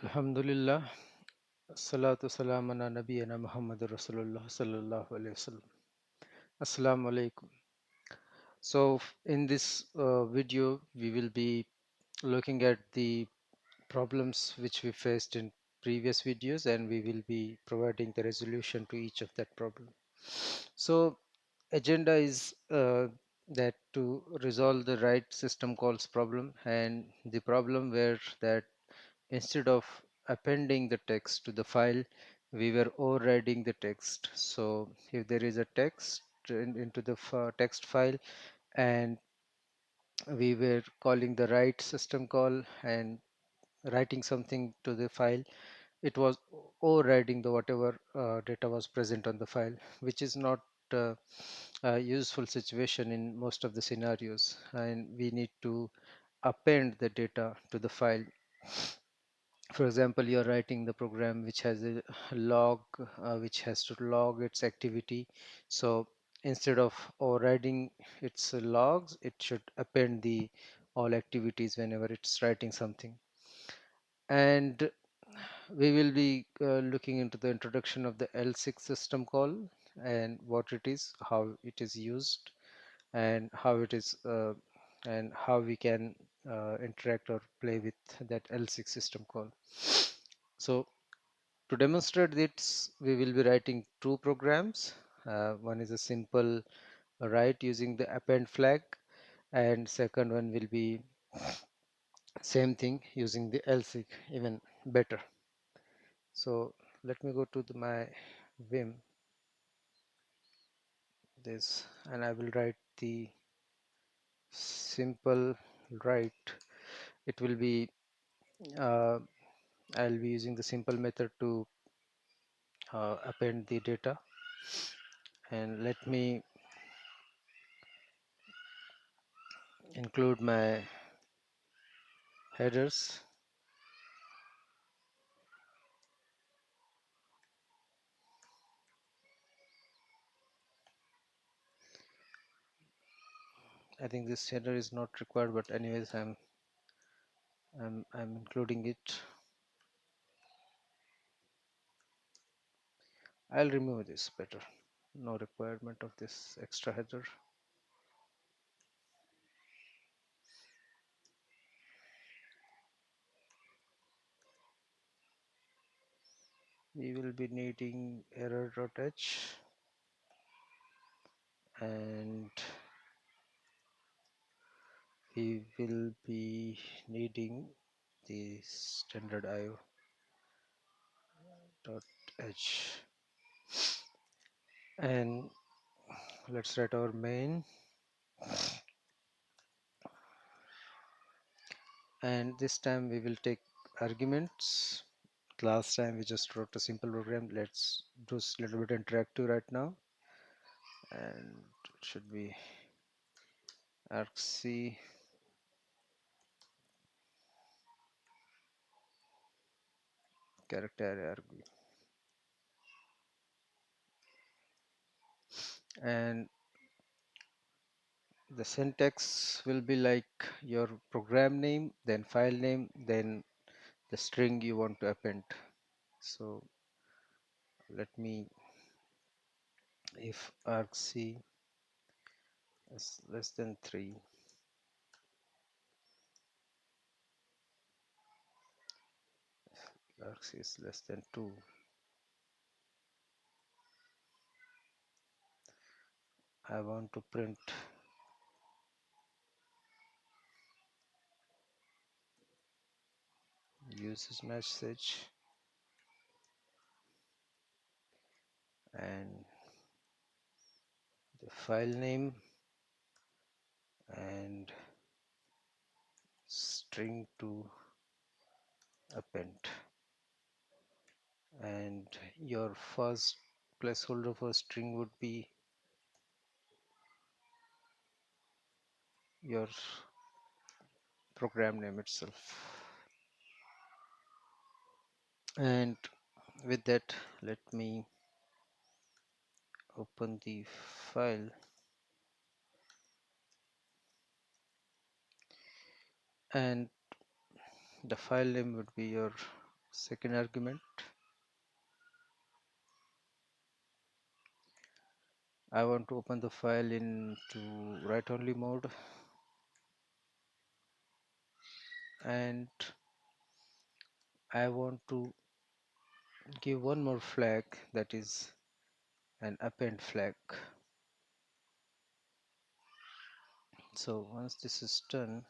Alhamdulillah, salatu salam ala nabiyyina Muhammad Rasulullah sallallahu alaihi wasallam. Assalamu alaikum. So, in this video, we will be looking at the problems which we faced in previous videos, and we will be providing the resolution to each of that problem. So, agenda is that to resolve the right system calls problem, and the problem where that instead of appending the text to the file, we were overriding the text. So if there is a text into the text file, and we were calling the write system call and writing something to the file, it was overriding the whatever data was present on the file, which is not a useful situation in most of the scenarios, and we need to append the data to the file. For example, you're writing the program which has a log, which has to log its activity. So instead of overriding its logs, it should append the all activities whenever it's writing something. And we will be looking into the introduction of the lseek system call and what it is, how it is used, and how it is and how we can interact or play with that lseek system call. So to demonstrate this, we will be writing two programs. One is a simple write using the append flag, and second one will be same thing using the lseek, even better. So let me go to my Vim, this, and I will write the simple write. It will be uh, I'll be using the simple method to append the data, and let me include my headers. I think this header is not required, but anyways, I'm including it. I'll remove this better. No requirement of this extra header. We will be needing error.h, and we will be needing the standard io.h, and let's write our main. And this time we will take arguments. Last time we just wrote a simple program. Let's do a little bit interactive right now, and it should be argc character arg, and the syntax will be like your program name, then file name, then the string you want to append. So let me, if argc is less than 3, argc is less than 2, I want to print usage message, and the file name, and string to append, and your first placeholder for string would be your program name itself. And with that, let me open the file, and the file name would be your second argument. I want to open the file into write only mode, and I want to give one more flag, that is an append flag. So once this is done,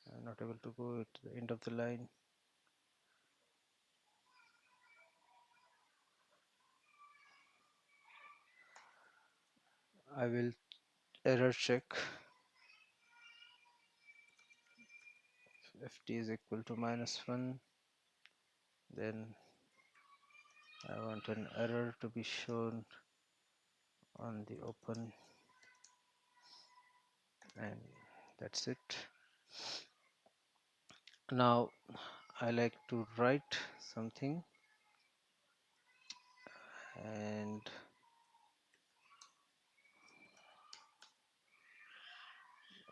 I'm not able to go to the end of the line. I will error check if ft is equal to -1. Then I want an error to be shown on the open, and that's it. Now I like to write something, and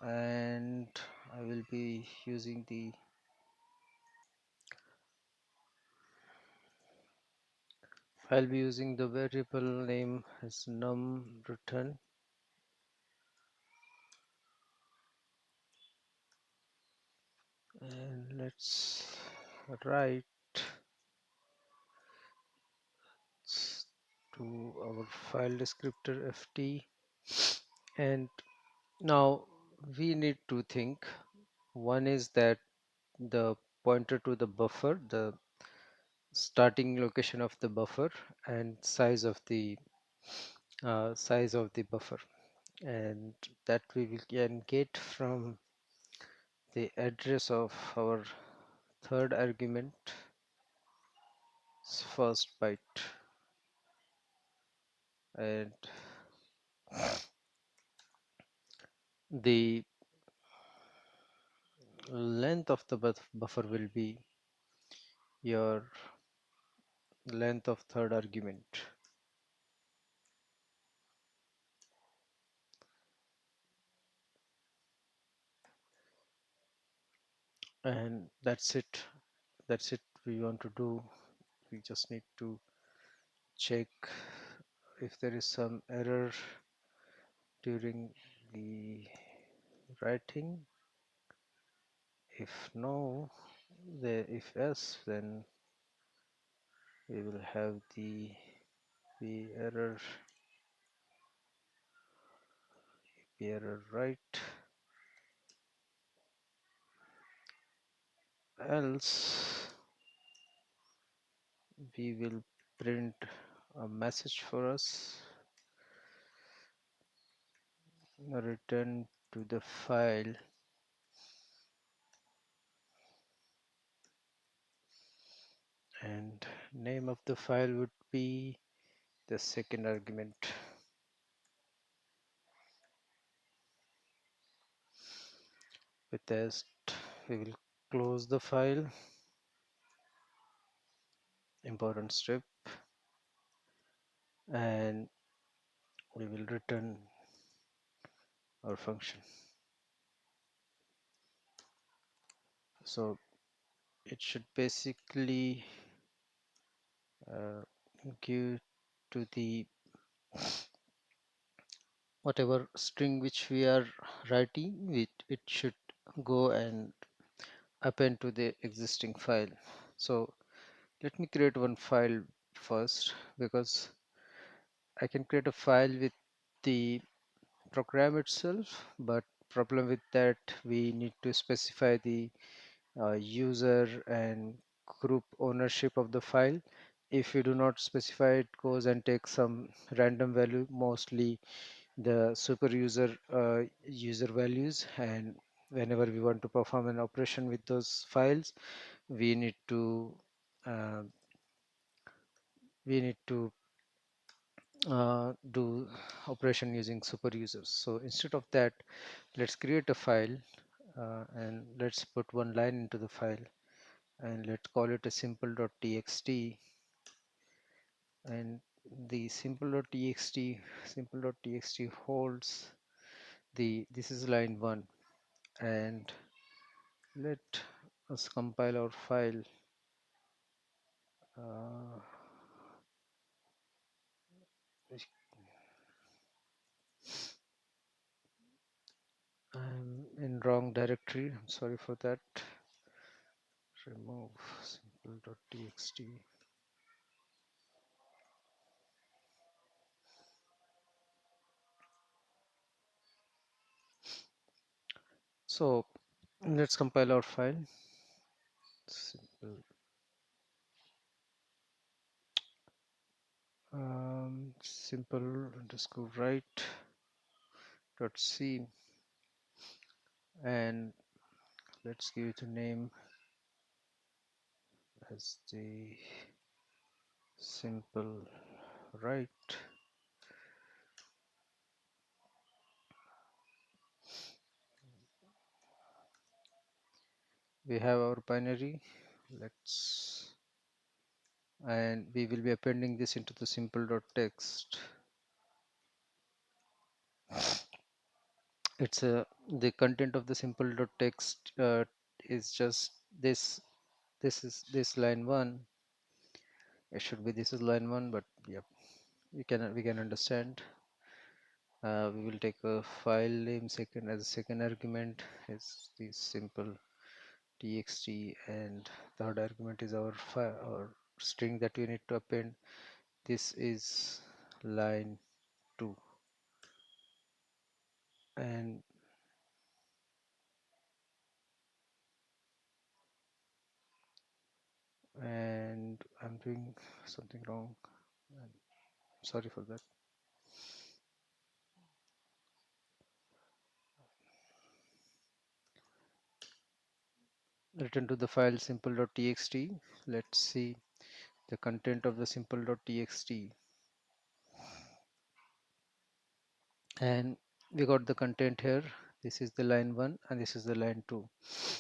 I will be using the I'll be using the variable name as num return, and let's write to our file descriptor ft. And now we need to think. One is that the pointer to the buffer, the starting location of the buffer, and size of the buffer, and that can get from the address of our third argument first byte, and the length of the buffer will be your length of third argument. And that's it we want to do. We just need to check if there is some error during the writing. If no, if yes, then we will have the error right, else we will print a message for us, return to the file, and name of the file would be the second argument. With this we will close the file. Important step, and we will return our function. So it should basically give to the whatever string which we are writing, it should go and append to the existing file. So let me create one file first, because I can create a file with the program itself, but problem with that, we need to specify the user and group ownership of the file. If you do not specify, it goes and takes some random value, mostly the super user user values, and whenever we want to perform an operation with those files, we need to uh, we need to do operation using super users. So instead of that, let's create a file, and let's put one line into the file, and let's call it a simple.txt. and the simple.txt holds this is line 1, and let us compile our file. uh, I'm in wrong directory, I'm sorry for that. Remove simple.txt. So let's compile our file. Simple simple underscore write dot c, and let's give it a name as the simple write. We have our binary, let's, and we will be appending this into the simple.text. It's a the content of the simple.text is just this is this line 1. It should be this is line 1, but yep, we can understand. We will take a file name second as a second argument is the simple txt, and third argument is our file or string that we need to append. This is line 2, and I'm doing something wrong, and sorry for that. Return to the file simple.txt. Let's see the content of the simple.txt, and we got the content here. This is the line 1 and this is the line 2.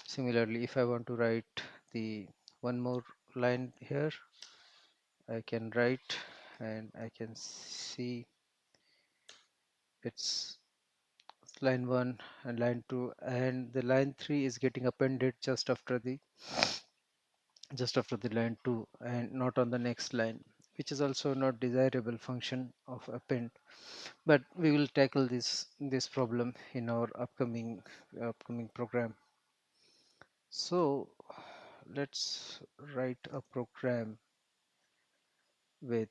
Similarly, if I want to write the one more line here, I can write, and I can see it's line 1 and line 2, and the line 3 is getting appended just after the line 2 and not on the next line, which is also not desirable function of append. But we will tackle this problem in our upcoming program. So let's write a program with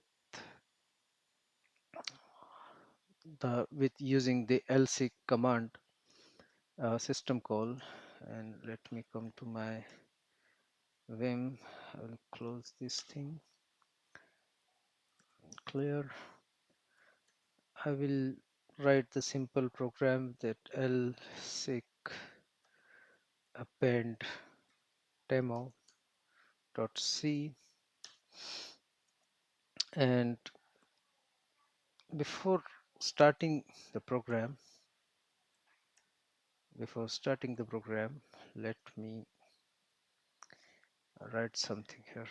with using the lseek command system call, and let me come to my vim. I will close this thing, clear. I will write the simple program that lseek append demo dot c, and before starting the program let me write something here.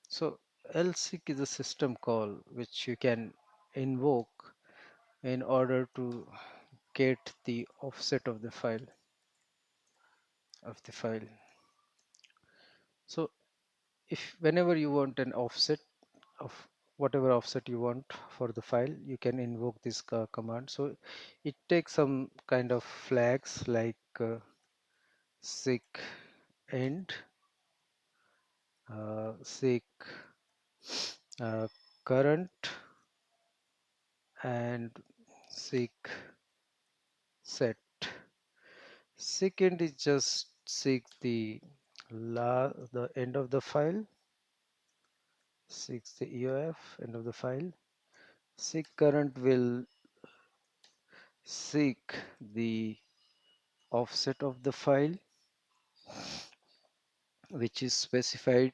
So lseek is a system call which you can invoke in order to get the offset of the file. So if whenever you want an offset of whatever offset you want for the file, you can invoke this command. So it takes some kind of flags like seek end, seek current, and seek set. Second is just seek the end of the file, seeks the EOF end of the file. Seek current will seek the offset of the file, which is specified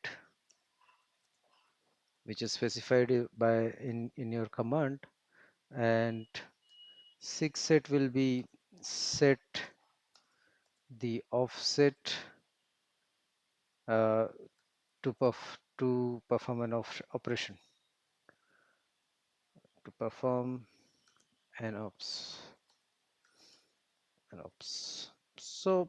by in your command, and seek set will be set the offset uh, to perform an operation. to perform an ops, an ops. So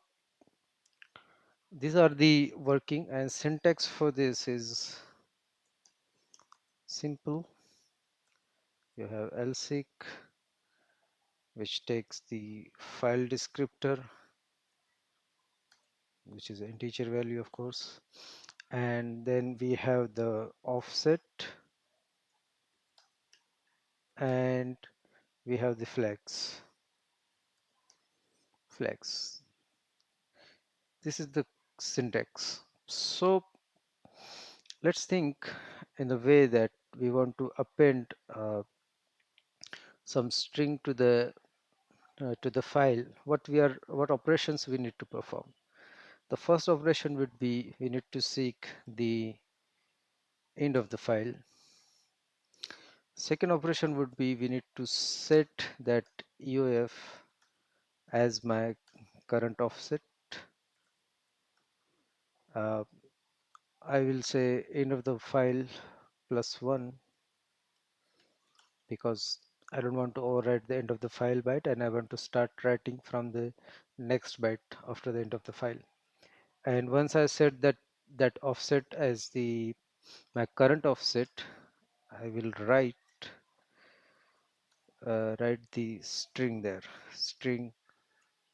these are the working, and syntax for this is simple. You have lseek, which takes the file descriptor, which is an integer value, of course, and then we have the offset, and we have the flags. This is the syntax. So let's think in the way that we want to append some string to the file. What operations we need to perform? The first operation would be we need to seek the end of the file. Second operation would be we need to set that EOF as my current offset. uh, I will say end of the file +1, because I don't want to overwrite the end of the file byte, and I want to start writing from the next byte after the end of the file. And once I set that offset as the my current offset, I will write the string there, string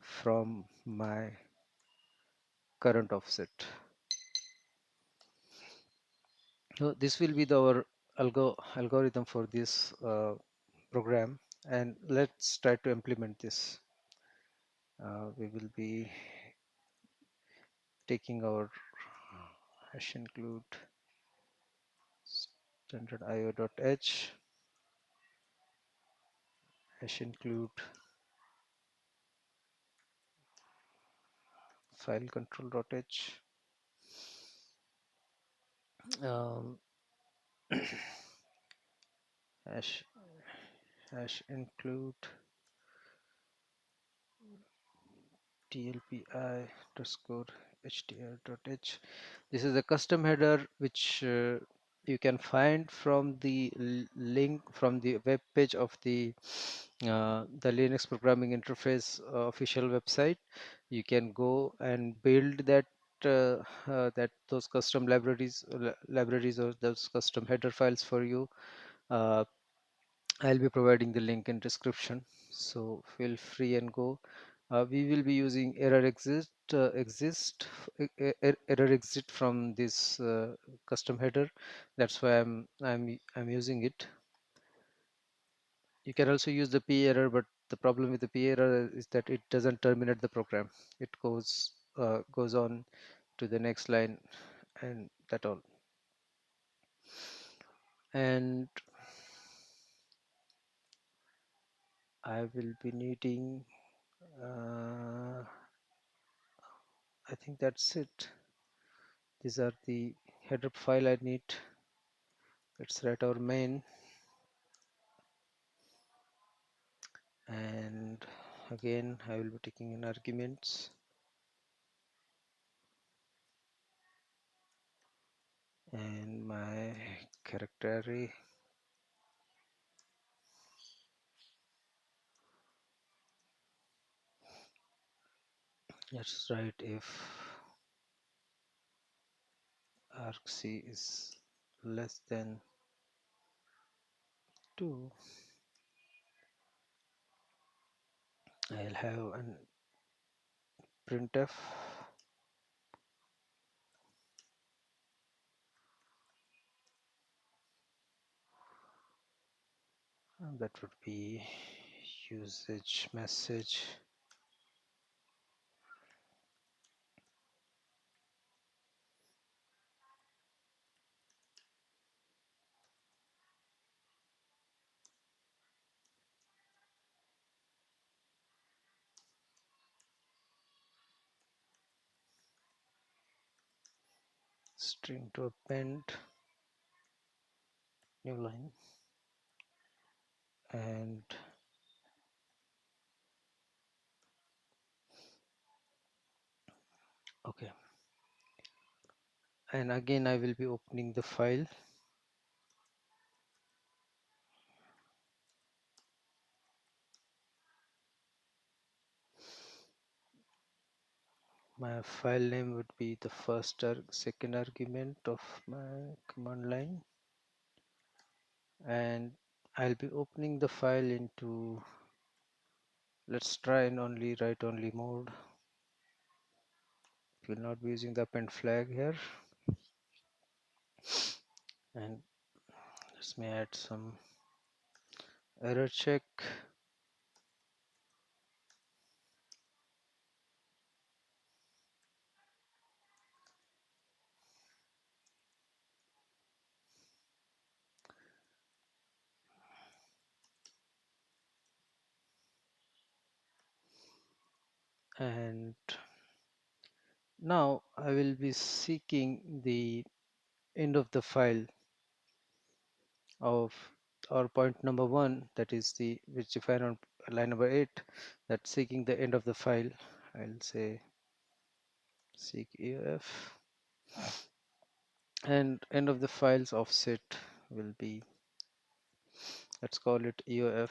from my current offset. So this will be our algorithm for this program, and let's try to implement this. We will be taking our hash include standard io.h, hash include file control.h, um, hash include tlpi underscore htr.h. This is a custom header which you can find from the link from the web page of the Linux programming interface official website. You can go and build those custom libraries or those custom header files for you. I'll be providing the link in description, so feel free and go. We will be using error exit from this custom header. That's why I'm using it. You can also use the p error, but the problem with the p error is that it doesn't terminate the program. It goes on to the next line, and that all. And I will be needing I think that's it. These are the header file I need. Let's write our main, and again I will be taking in arguments, and my character array. Let's write if argc is less than 2, I'll have an printf, and that would be usage message string to append new line, and okay. And again I will be opening the file, my file name would be the second argument of my command line, and I'll be opening the file into, let's try in only write only mode. We'll not be using the append flag here, and let me add some error check. And now I will be seeking the end of the file of our point number 1, that is the which defined on line number 8, that seeking the end of the file. I'll say seek EOF, and end of the file's offset will be, let's call it EOF,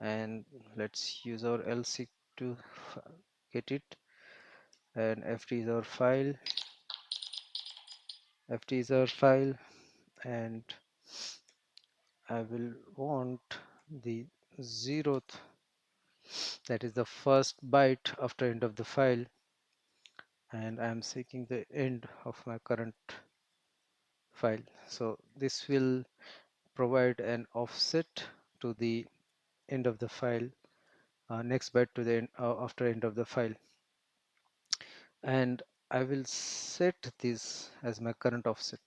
and let's use our lseek to get it. And ft is our file, and I will want the 0th, that is the first byte after end of the file, and I am seeking the end of my current file. So this will provide an offset to the end of the file, next byte to the end, after end of the file, and I will set this as my current offset.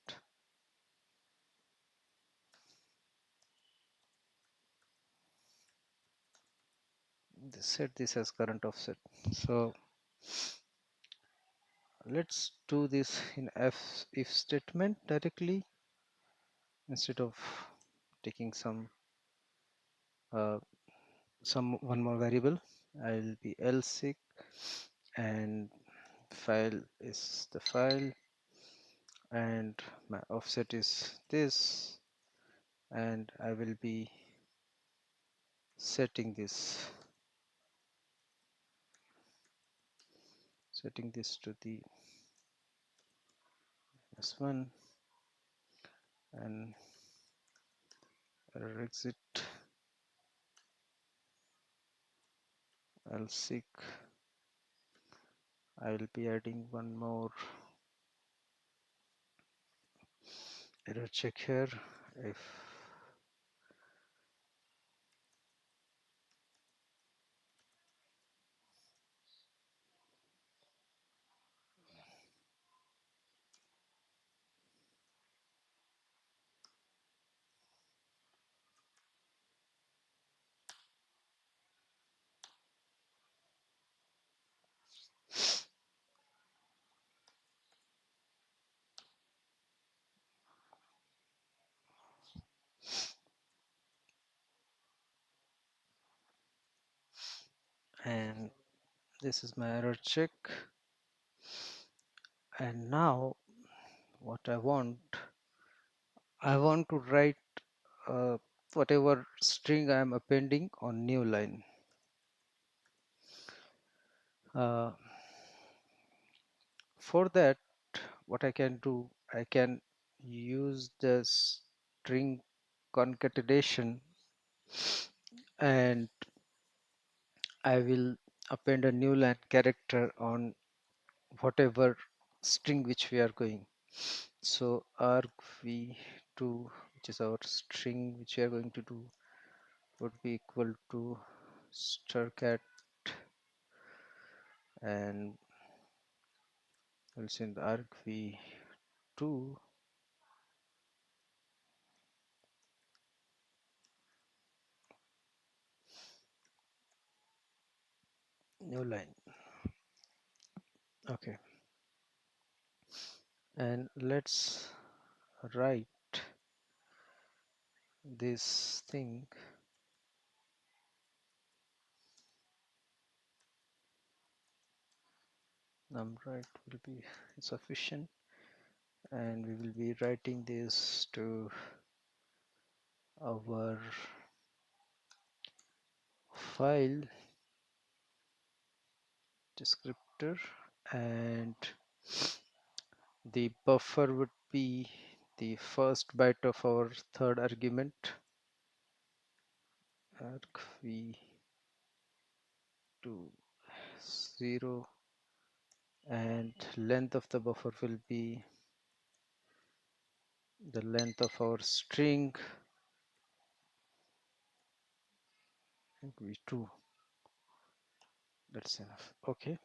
Set this as current offset. So let's do this in if statement directly instead of taking uh, one more variable. I'll be lseek, and file is the file, and my offset is this, and I will be setting this to the -1, and error exit lseek. I will be adding one more error check here. If and this is my error check, and now what I want to write whatever string I am appending on new line. uh, for that, what I can do, I can use the string concatenation, and I will append a new line character on whatever string which we are going. So argv2, which is our string which we are going to do, would be equal to strcat, and we'll send argv2 new line. Okay, and let's write this thing. Numwrite will be sufficient, and we will be writing this to our file descriptor, and the buffer would be the first byte of our third argument, argv to 0, and length of the buffer will be the length of our string v2. That's enough. Okay,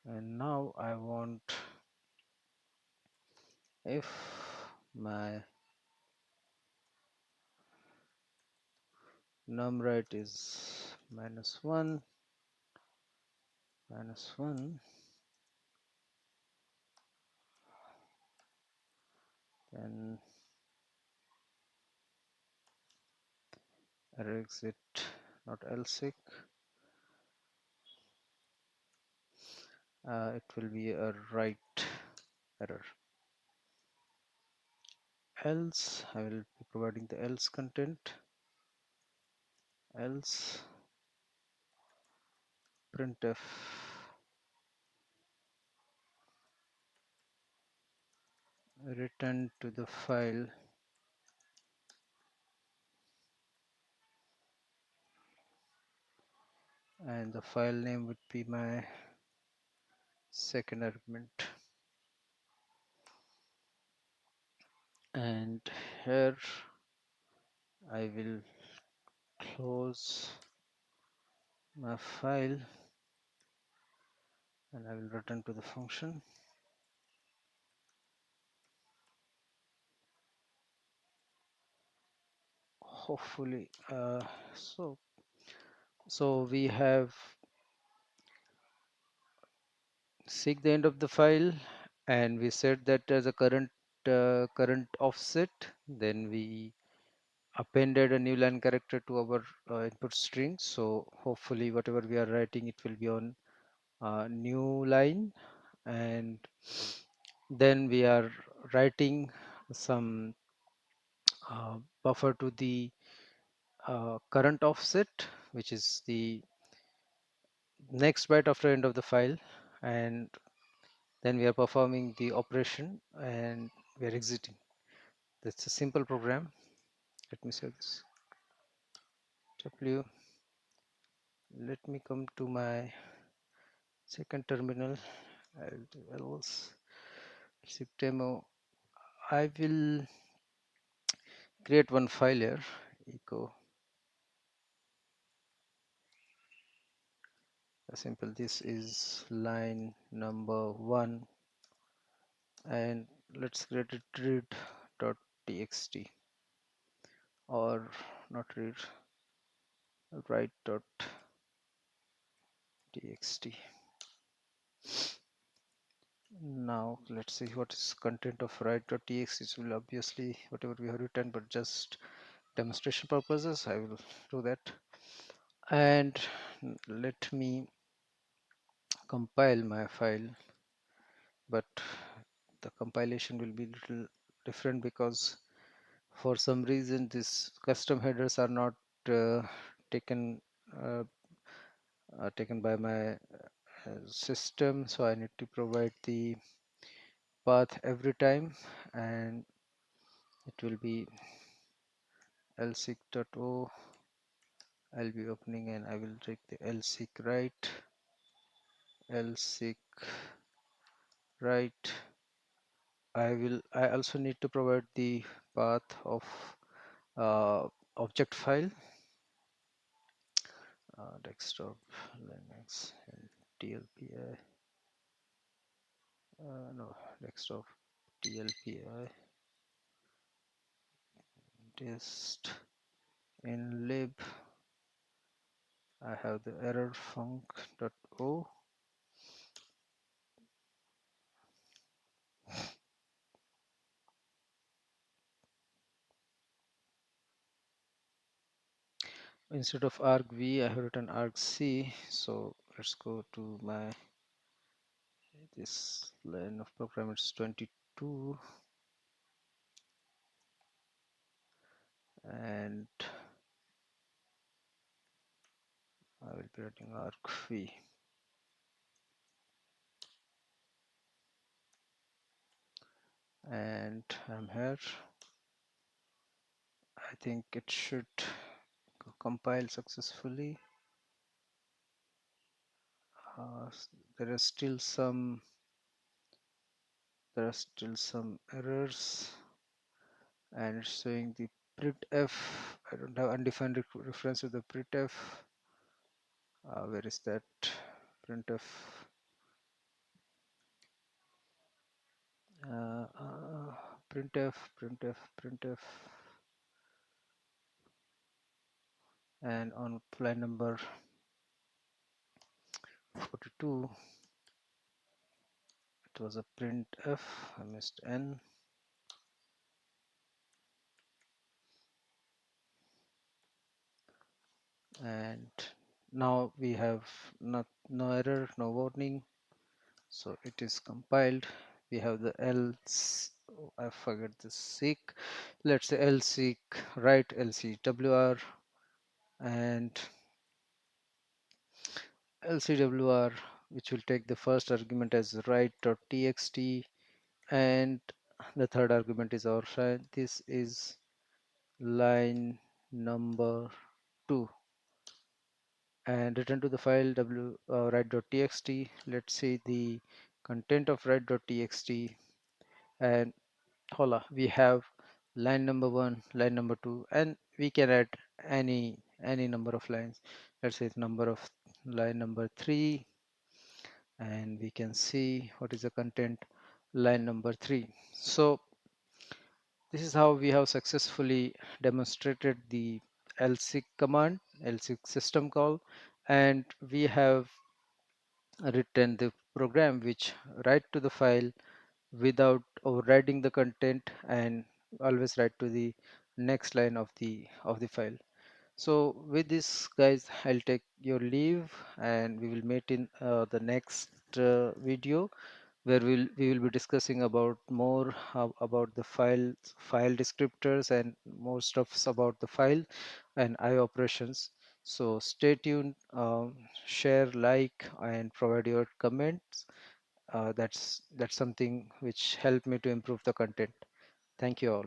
and now I want, if my num right is -1, then error exit, not lseek, it will be a write error. Else I will be providing the else content, else printf return to the file and the file name would be my second argument. And here I will close my file and I will return to the function. Hopefully so we have seek the end of the file and we set that as a current offset. Then we appended a new line character to our input string, so hopefully whatever we are writing, it will be on new line. And then we are writing some buffer to the current offset, which is the next byte after end of the file, and then we are performing the operation and we are exiting. That's a simple program. Let me save this. W. Let me come to my second terminal. I'll do else lseek demo. I will create one file here, echo simple. This is line number 1, and let's create it read.txt, or not read, write.txt. Now let's see what is content of write.txt. It will obviously whatever we have written, but just demonstration purposes I will do that. And let me compile my file, but the compilation will be little different because for some reason these custom headers are not uh, taken uh, taken by my system, so I need to provide the path every time, and it will be lseek.o. I'll be opening and I will take the lseek write. I also need to provide the path of object file, desktop Linux and tlpi, no, desktop tlpi test in lib. I have the error func.o. Instead of argv I have written argc, so let's go to my this line of program. It's 22, and I will be writing argv. and I'm here. I think it should compile successfully. There are still some errors, and it's showing the printf. I don't have undefined reference to the printf. Where is that printf? uh, uh, printf, and on line number 42 it was a printf. I missed n, and now we have no error, no warning, so it is compiled. We have the else, I forget the seek. Let's say lseek write lcwr, and lcwr, which will take the first argument as write.txt, and the third argument is our file. This is line number 2, and return to the file write.txt. Let's see the content of write.txt, and hola, we have line number 1, line number 2, and we can add any number of lines. Let's say number of line number 3, and we can see what is the content, line number 3. So this is how we have successfully demonstrated the lseek command, lseek system call, and we have written the program which write to the file without overriding the content, and always write to the next line of the file. So with this, guys, I'll take your leave, and we will meet in the next video, where we will be discussing about more about the file descriptors and more stuffs about the file and IO operations. So stay tuned, share, like, and provide your comments. That's something which helped me to improve the content. Thank you all.